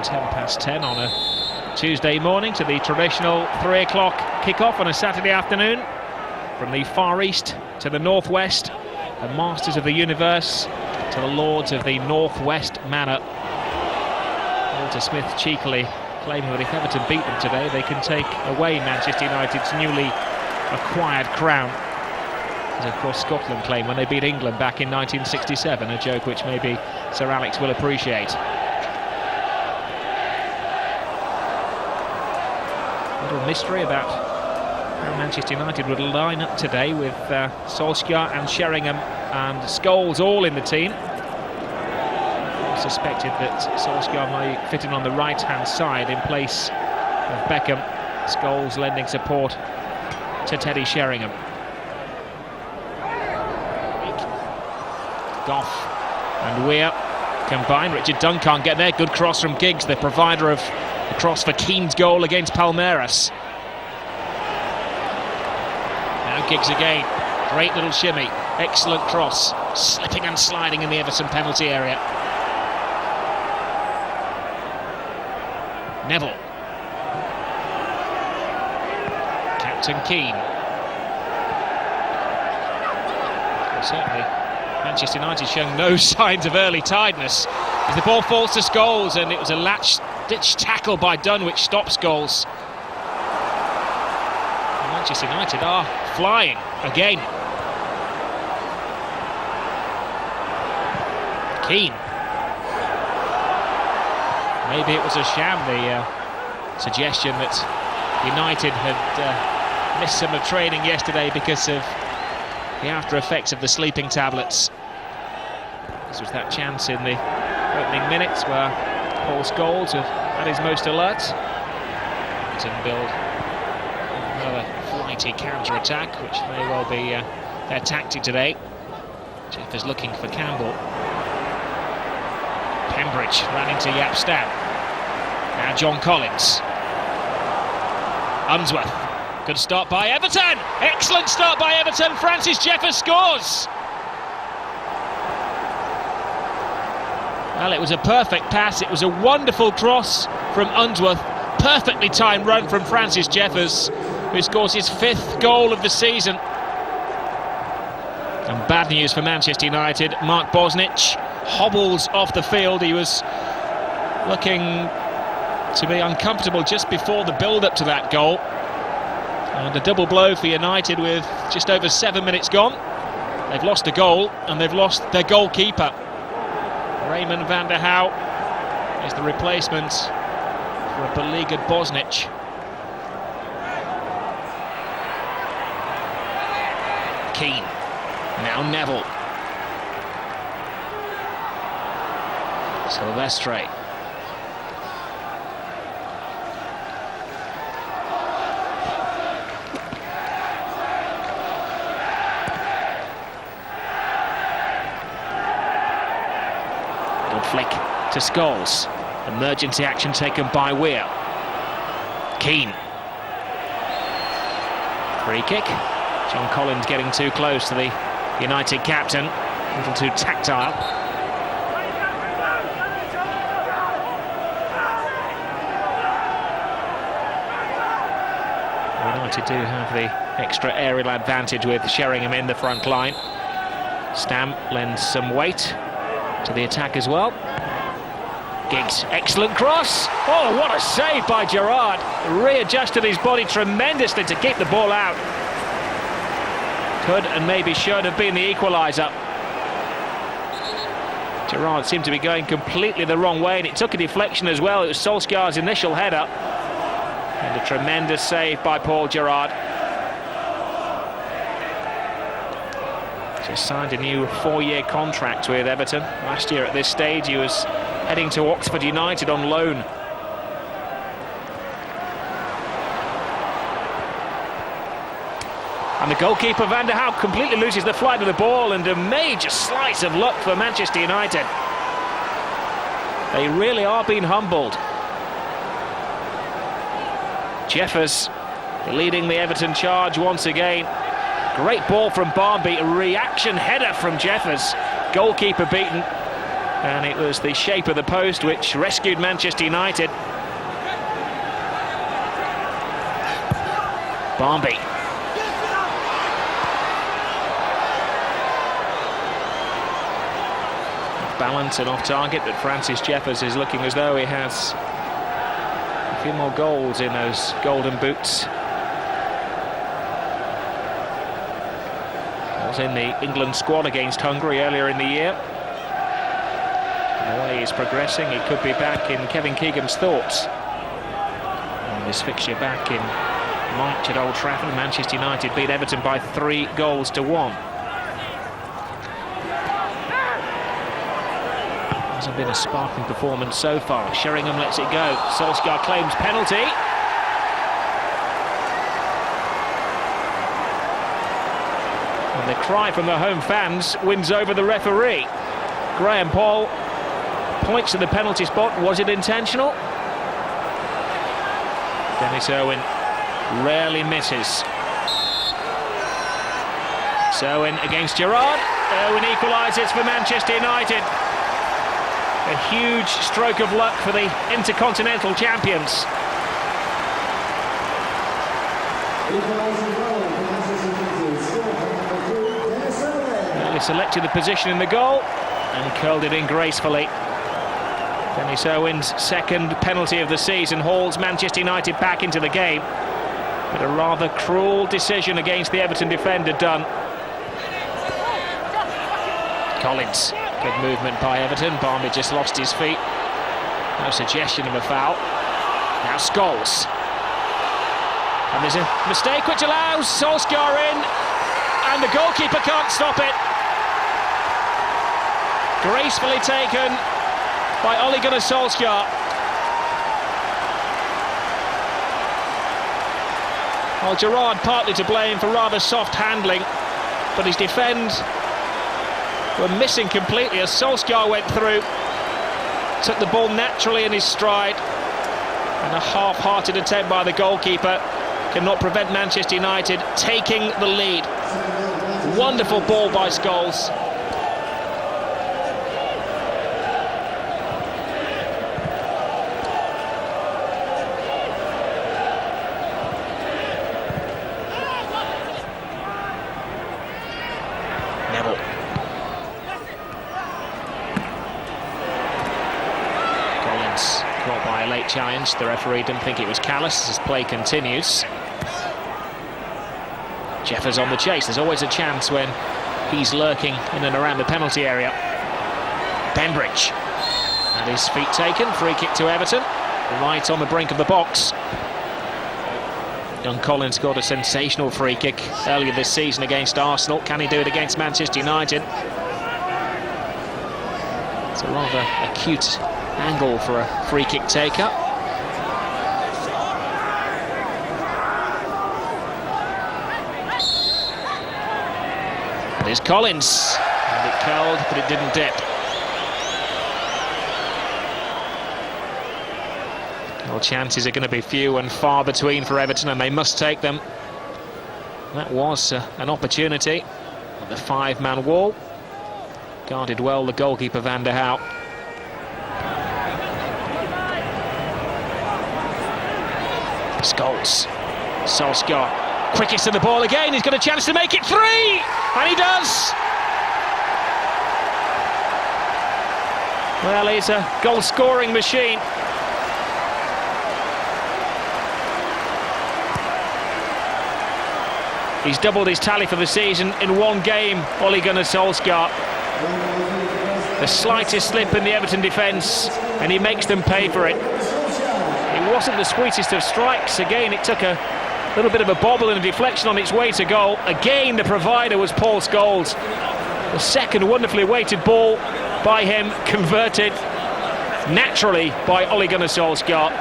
10:10 on a Tuesday morning to the traditional 3 o'clock kick-off on a Saturday afternoon. From the Far East to the Northwest, the Masters of the Universe to the Lords of the Northwest Manor. Walter Smith cheekily claiming that if Everton beat them today, they can take away Manchester United's newly acquired crown. As of course Scotland claimed when they beat England back in 1967, a joke which maybe Sir Alex will appreciate. Little mystery about how Manchester United would line up today with Solskja and Sheringham and Scholes all in the team. Suspected that Solskjaer may fit in on the right-hand side in place of Beckham. Scholes lending support to Teddy Sheringham. Goff and Weir combine. Richard Dunn can't get there. Good cross from Giggs, the provider of the cross for Keane's goal against Palmeiras. Now Giggs again. Great little shimmy. Excellent cross. Slipping and sliding in the Everton penalty area. Neville. Captain Keane. Well, certainly Manchester United showing no signs of early tiredness as the ball falls to Scholes, and it was a last-ditch tackle by Dunn which stops Scholes. And Manchester United are flying again. Keane. Maybe it was a sham, the suggestion that United had missed some of training yesterday because of the after effects of the sleeping tablets. This was that chance in the opening minutes where Paul Scholes was at his most alert. And build another flighty counter-attack, which may well be their tactic today. Jeff is looking for Campbell. Pembridge ran into Jaap Stam. Now John Collins. Unsworth. Good start by Everton. Excellent start by Everton. Francis Jeffers scores. Well, it was a perfect pass. It was a wonderful cross from Unsworth. Perfectly timed run from Francis Jeffers, who scores his 5th goal of the season. And bad news for Manchester United. Mark Bosnich hobbles off the field. He was looking to be uncomfortable just before the build-up to that goal. And a double blow for United with just over 7 minutes gone. They've lost a goal and they've lost their goalkeeper. Raymond van der Houw is the replacement for a beleaguered Bosnich. Keane. Now Neville. Silvestre. Good flick to Scholes. Emergency action taken by Weir. Keane. Free kick. John Collins getting too close to the United captain. A little too tactile. United do have the extra aerial advantage with Sheringham in the front line. Stam lends some weight to the attack as well. Giggs, excellent cross. Oh, what a save by Gerrard. Readjusted his body tremendously to keep the ball out. Could and maybe should have been the equaliser. Gerrard seemed to be going completely the wrong way, and it took a deflection as well. It was Solskjaer's initial header. And a tremendous save by Paul Gerrard. Just signed a new 4-year contract with Everton. Last year at this stage he was heading to Oxford United on loan. And the goalkeeper Van der Houw completely loses the flight of the ball, and a major slice of luck for Manchester United. They really are being humbled. Jeffers leading the Everton charge once again. Great ball from Barnby, a reaction header from Jeffers. Goalkeeper beaten. And it was the shape of the post which rescued Manchester United. Barmby. Off balance and off target, but Francis Jeffers is looking as though he has a few more goals in those golden boots. Was in the England squad against Hungary earlier in the year. And the way he's progressing, he could be back in Kevin Keegan's thoughts. And this fixture back in March at Old Trafford, Manchester United beat Everton by 3-1. Hasn't been a sparkling performance so far. Sheringham lets it go. Solskja claims penalty. And the cry from the home fans wins over the referee. Graham Paul points to the penalty spot. Was it intentional? Dennis Irwin rarely misses. Irwin against Gerrard. Irwin equalises for Manchester United. A huge stroke of luck for the Intercontinental champions. Well, he selected the position in the goal and curled it in gracefully. Dennis Irwin's second penalty of the season hauls Manchester United back into the game. But a rather cruel decision against the Everton defender done. Collins, good movement by Everton. Barmby just lost his feet. No suggestion of a foul. Now Scholes. And there's a mistake which allows Solskja in. And the goalkeeper can't stop it. Gracefully taken by Ole Gunnar Solskja. Well, Gerrard partly to blame for rather soft handling, but his defend were missing completely as Solskjaer went through, took the ball naturally in his stride, and a half-hearted attempt by the goalkeeper cannot prevent Manchester United taking the lead. Wonderful ball by Scholes. Caught by a late challenge. The referee didn't think it was callous as play continues. Jeffers on the chase. There's always a chance when he's lurking in and around the penalty area. Benbridge. And his feet taken. Free kick to Everton. Right on the brink of the box. Young Collins scored a sensational free kick earlier this season against Arsenal. Can he do it against Manchester United? It's a rather acute angle for a free kick taker. There's Collins, and it curled but it didn't dip. Well, chances are going to be few and far between for Everton, and they must take them. That was an opportunity at the 5-man wall. Guarded well, the goalkeeper Van der Hout. Scholes. Solskjaer. Quickest to the ball again. He's got a chance to make it 3! And he does! Well, he's a goal-scoring machine. He's doubled his tally for the season in one game, Ole Gunnar Solskjaer. The slightest slip in the Everton defence, and he makes them pay for it. It wasn't the sweetest of strikes. Again, it took a little bit of a bobble and a deflection on its way to goal. Again, the provider was Paul Scholes. The second wonderfully weighted ball by him, converted naturally by Ole Gunnar Solskjaer.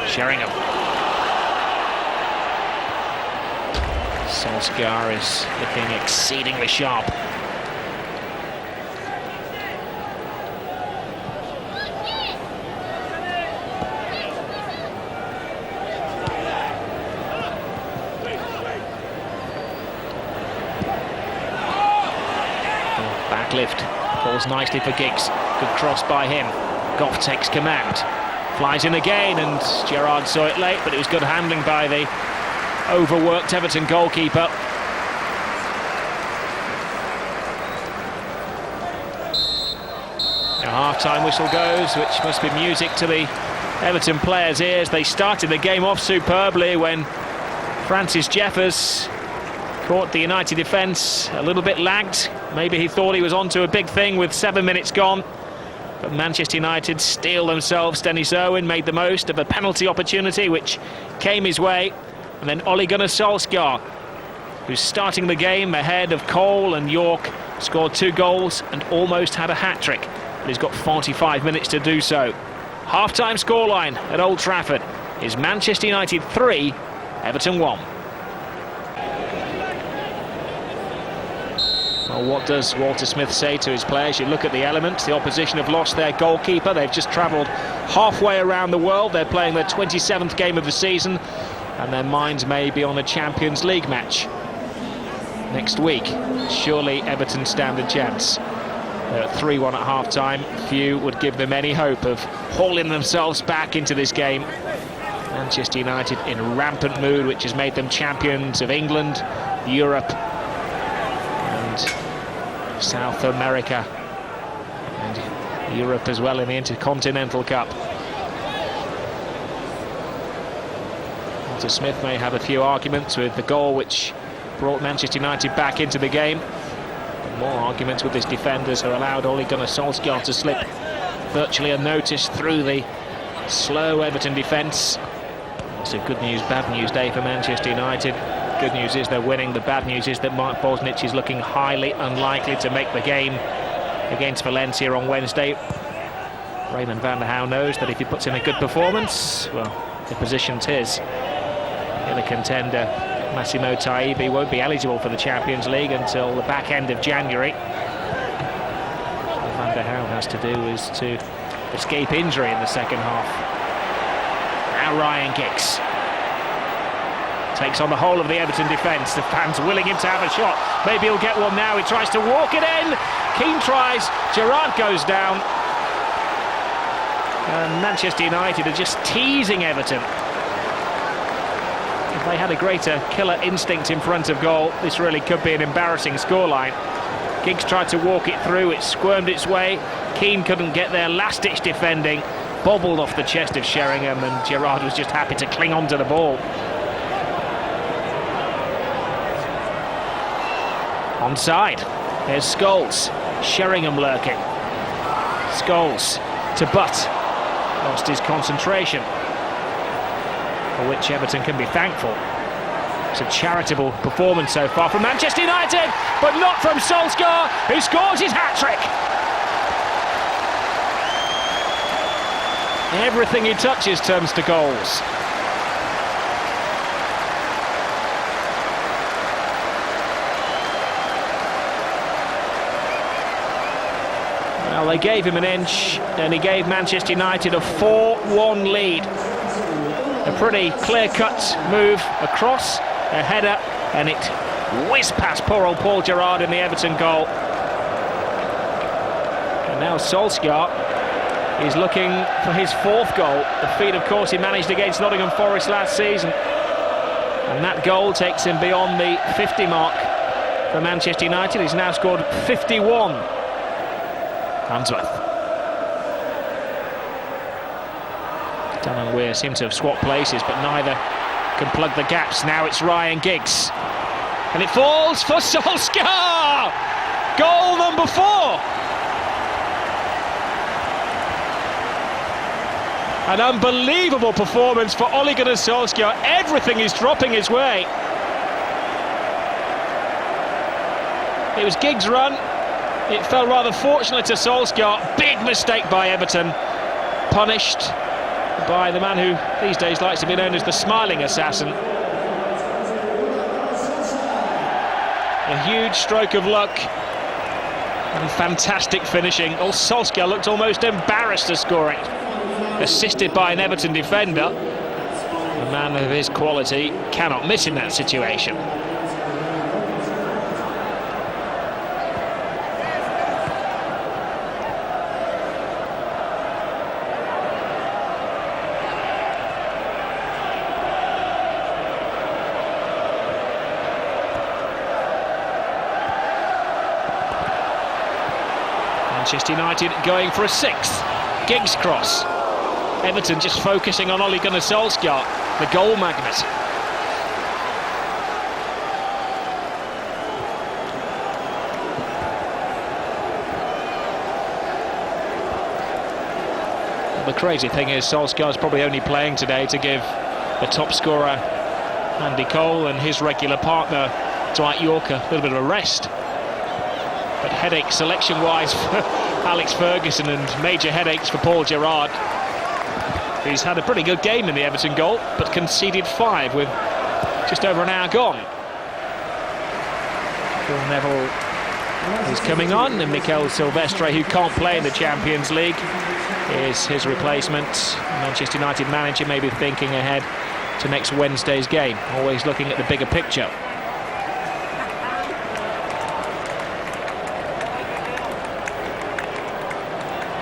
Sheringham. Solskjaer is looking exceedingly sharp. Clift falls nicely for Giggs. Good cross by him. Goff takes command. Flies in again, and Gerrard saw it late, but it was good handling by the overworked Everton goalkeeper. A half-time whistle goes, which must be music to the Everton players' ears. They started the game off superbly when Francis Jeffers caught the United defence a little bit lagged. Maybe he thought he was onto a big thing with 7 minutes gone. But Manchester United steel themselves. Dennis Irwin made the most of a penalty opportunity which came his way. And then Ole Gunnar Solskjaer, who's starting the game ahead of Cole and York, scored 2 goals and almost had a hat-trick. But he's got 45 minutes to do so. Half-time scoreline at Old Trafford is Manchester United 3, Everton 1. Well, what does Walter Smith say to his players? You look at the elements. The opposition have lost their goalkeeper. They've just travelled halfway around the world. They're playing their 27th game of the season, and their minds may be on a Champions League match next week. Surely Everton stand a chance. They're at 3-1 at half-time. Few would give them any hope of hauling themselves back into this game. Manchester United in rampant mood, which has made them champions of England, Europe and South America, and Europe as well in the Intercontinental Cup. Walter Smith may have a few arguments with the goal which brought Manchester United back into the game. More arguments with his defenders who allowed Ole Gunnar Solskjaer to slip virtually unnoticed through the slow Everton defence. It's a good news, bad news day for Manchester United. Good news is they're winning. The bad news is that Mark Bosnich is looking highly unlikely to make the game against Valencia on Wednesday. Raymond van der Houw knows that if he puts in a good performance, well, the position's his. The other contender, Massimo Taibbi, won't be eligible for the Champions League until the back end of January. All Van der Houw has to do is to escape injury in the second half. Now Ryan Giggs takes on the whole of the Everton defence. The fans willing him to have a shot. Maybe he'll get one now. He tries to walk it in. Keane tries. Gerrard goes down. And Manchester United are just teasing Everton. If they had a greater killer instinct in front of goal, this really could be an embarrassing scoreline. Giggs tried to walk it through, it squirmed its way. Keane couldn't get there, last-ditch defending, bobbled off the chest of Sheringham, and Gerrard was just happy to cling on to the ball. Onside, there's Scholes, Sheringham lurking. Scholes to Butt, lost his concentration, for which Everton can be thankful. It's a charitable performance so far from Manchester United, but not from Solskjaer, who scores his hat-trick. Everything he touches turns to goals. Well, they gave him an inch, and he gave Manchester United a 4-1 lead. A pretty clear-cut move across, a header, and it whizzed past poor old Paul Gerrard in the Everton goal. And now Solskjaer is looking for his 4th goal. The feat, of course, he managed against Nottingham Forest last season. And that goal takes him beyond the 50 mark for Manchester United. He's now scored 51. Handsworth. Dunn and Weir seem to have swapped places, but neither can plug the gaps. Now it's Ryan Giggs. And it falls for Solskjaer! Goal number 4! An unbelievable performance for Ole Gunnar Solskjaer. Everything is dropping his way. It was Giggs' run. It fell rather fortunately to Solskjaer. Big mistake by Everton. Punished by the man who these days likes to be known as the smiling assassin. A huge stroke of luck and fantastic finishing. Oh, Solskjaer looked almost embarrassed to score it. Assisted by an Everton defender. A man of his quality cannot miss in that situation. Manchester United going for a sixth. Giggs cross. Everton just focusing on Ole Gunnar Solskja, the goal magnet. The crazy thing is Solskjaer's probably only playing today to give the top scorer Andy Cole and his regular partner Dwight Yorke a little bit of a rest. But headache selection-wise for Alex Ferguson and major headaches for Paul Gerrard. He's had a pretty good game in the Everton goal, but conceded 5 with just over an hour gone. Phil Neville is coming on, and Mikel Silvestre, who can't play in the Champions League, is his replacement. Manchester United manager may be thinking ahead to next Wednesday's game, always looking at the bigger picture.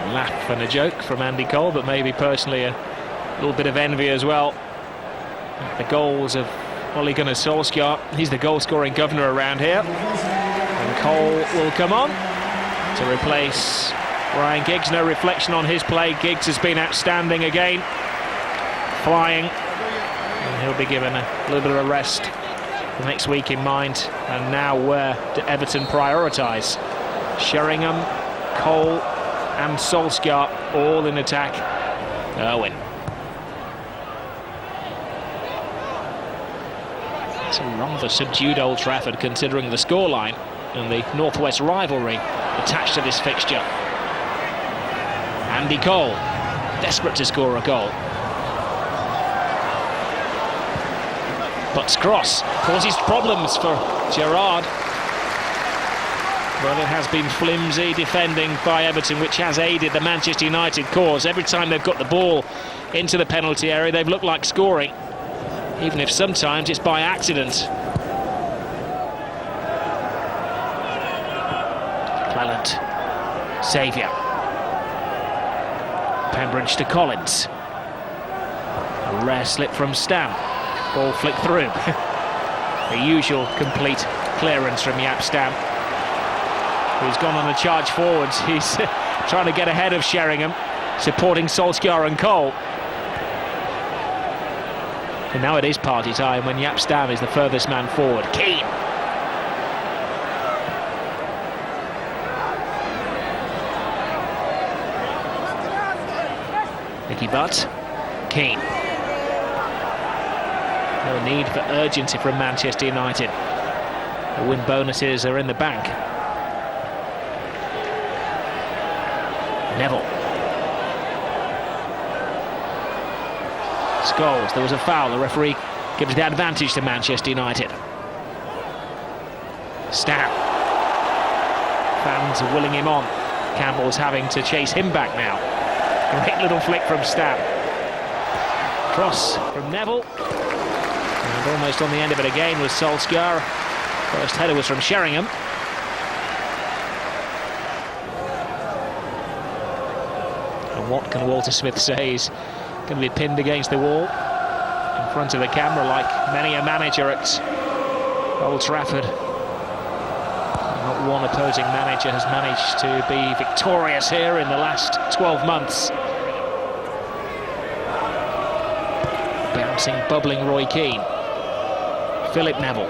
A laugh and a joke from Andy Cole, but maybe personally a little bit of envy as well. The goals of Ole Gunnar Solskjaer. He's the goal-scoring governor around here. And Cole will come on to replace Ryan Giggs. No reflection on his play. Giggs has been outstanding again, flying, and he'll be given a little bit of a rest for next week in mind. And now where do Everton prioritise? Sheringham, Cole and Solskjaer all in attack. Irwin. It's a rather subdued Old Trafford considering the scoreline and the Northwest rivalry attached to this fixture. Andy Cole, desperate to score a goal. Butts cross causes problems for Gerrard. Well, it has been flimsy defending by Everton, which has aided the Manchester United cause. Every time they've got the ball into the penalty area, they've looked like scoring, even if sometimes it's by accident. Cleland, Saviour. Pembridge to Collins. A rare slip from Stam. Ball flicked through. The usual complete clearance from Jaap Stam, who's gone on a charge forwards. He's trying to get ahead of Sheringham, supporting Solskjaer and Cole. And now it is party time when Jaap Stam is the furthest man forward. Keane. Nicky Butt. Keane. No need for urgency from Manchester United. The win bonuses are in the bank. Neville. Scholes, there was a foul. The referee gives the advantage to Manchester United. Stam. Fans are willing him on. Campbell's having to chase him back now. Great little flick from Stam. Cross from Neville. And almost on the end of it again was Solskjaer. First header was from Sheringham. And what can Walter Smith say? He's going to be pinned against the wall in front of the camera like many a manager at Old Trafford. Not one opposing manager has managed to be victorious here in the last 12 months. Bouncing, bubbling Roy Keane. Philip Neville.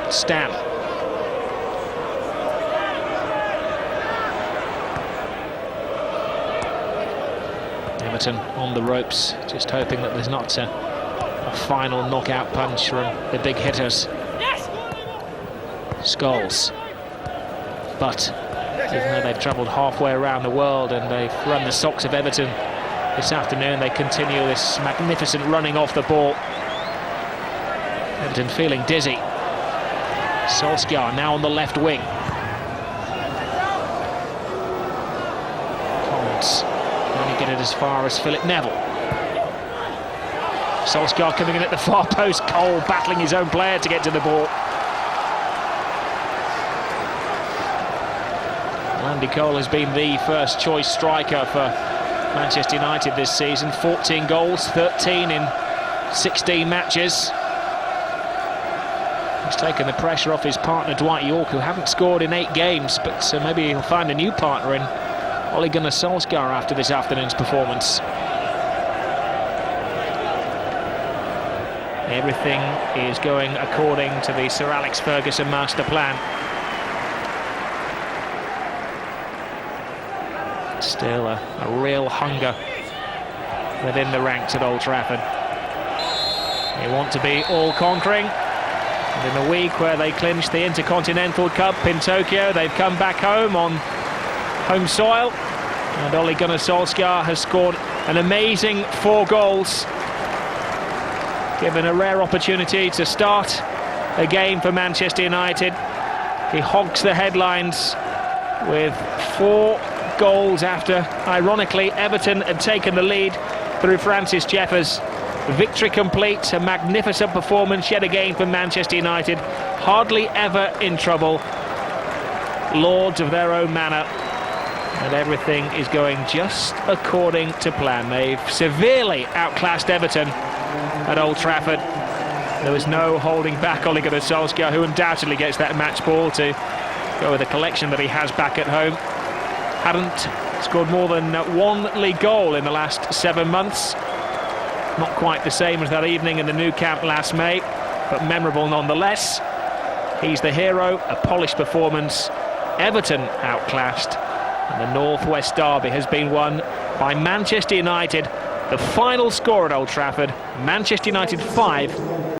Stam. Everton on the ropes, just hoping that there's not a final knockout punch from the big hitters. Scholes. But even though they've travelled halfway around the world and they've run the socks of Everton this afternoon, they continue this magnificent running off the ball. Everton feeling dizzy. Solskjaer now on the left wing. Collins only get it as far as Philip Neville. Solskjaer coming in at the far post. Cole battling his own player to get to the ball. Andy Cole has been the first choice striker for Manchester United this season. 14 goals, 13 in 16 matches. He's taken the pressure off his partner Dwight York, who hadn't scored in 8 games, but maybe he'll find a new partner in Ole Gunnar Solskja after this afternoon's performance. Everything is going according to the Sir Alex Ferguson master plan. Still a real hunger within the ranks at Old Trafford. They want to be all-conquering. And in a week where they clinched the Intercontinental Cup in Tokyo, they've come back home on home soil. And Ole Gunnar Solskja has scored an amazing 4 goals. Given a rare opportunity to start a game for Manchester United, he hogs the headlines with 4 goals after, ironically, Everton had taken the lead through Francis Jeffers. Victory complete, a magnificent performance yet again from Manchester United. Hardly ever in trouble, lords of their own manor, and everything is going just according to plan. They've severely outclassed Everton at Old Trafford. There was no holding back Ole Gunnar Solskja, who undoubtedly gets that match ball to go with the collection that he has back at home. Hadn't scored more than 1 league goal in the last 7 months. Not quite the same as that evening in the Nou Camp last May, but memorable nonetheless. He's the hero, a polished performance. Everton outclassed, and the North West derby has been won by Manchester United. The final score at Old Trafford, Manchester United 5,